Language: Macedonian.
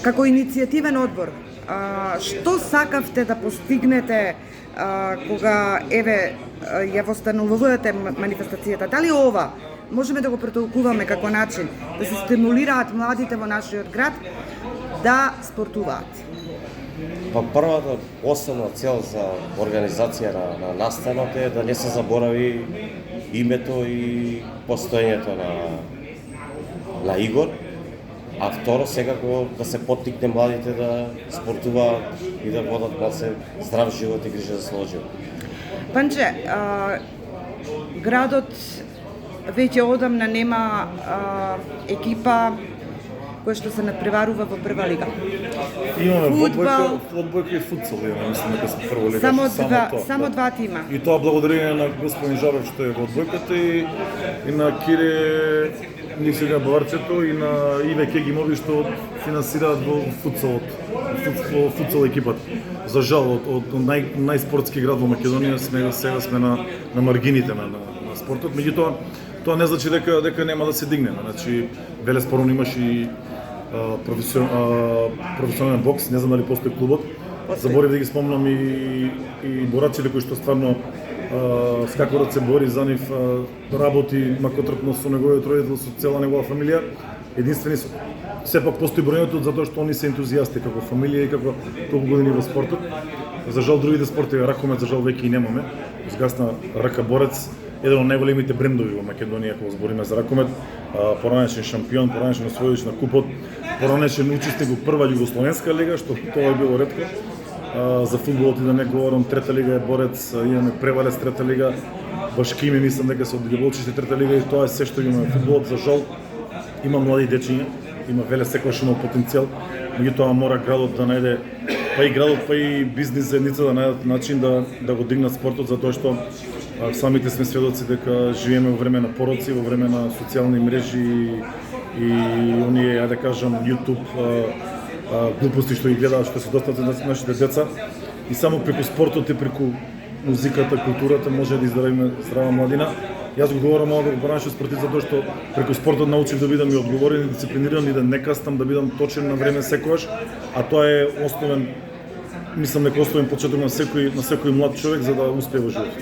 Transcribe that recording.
како иницијативен одбор, што сакавте да постигнете кога ја востанувате манифестацијата? Дали ова можеме да го претолкуваме како начин да се стимулираат младите во нашиот град да спортуваат? Па првата основна цел за организација на настанот е да не се заборави името и постоењето на Игор, а второ секако да се поттикне младите да спортуваат и да водат здрав живот и грижа за својот живот. Панче, градот веќе одамна нема екипа која што се надпреварува во прва лига. Имаме одбојка и футсал, мислам дека сме прва лига. Само два тима. И тоа благодарение на господин Жабев што е во одбојката и на Кире Никсега Баварцето и на Иве Кегимови што финансираат во футсал екипата. За жал, од најспортски град во Македонија сега сме на маргините на спортот, меѓутоа тоа не значи дека нема да се дигне. Значи, Велес порано имаш и професионален бокс, не знам дали постои клубот. Заборив да ги спомнам и борачите кои што стварно скакорот се бори за нив, работи макотрпно со неговиот родител, со цела негова фамилија. Единствени сепак постои бројното затоа што они се ентузијасти како фамилија и како толку години во спортот. За жал другите спортови, ракомет за жал веќе и немаме. Згасна рака борец, еден од најголемите брендови во Македонија кога збориме за ракомет, поранешен шампион, поранешен освојувач на купот, поранешен учесник во прва југословенска лига, што тоа е било ретко. За фудбалот и да не говорам, трета лига е борец, имаме Превалец трета лига, Башкими мислам дека се од Гјаволчиште трета лига и тоа е се што имаме фудбалот. За жал има млади дечиња, има Велес секогаш има потенцијал, меѓутоа мора градот да најде, па и градот, па и бизнис заедница да најдат начин да го дигнат спортот, затоа што самите сме сведоци дека живееме во време на пороци, во време на социјални мрежи и оние, ја да кажам, YouTube глупости што ги гледаат, што се достапни на нашите деца. И само преку спортот и преку музиката, културата може да изградиме здрава младина. Јас го говорам ова како браншен спортист затоа што преку спортот научив да бидам и одговорен, и дисциплиниран и да не кастам, да бидам точен на време секогаш, а тоа е основен, мислам дека основен почеток на секој млад човек за да успее во животот.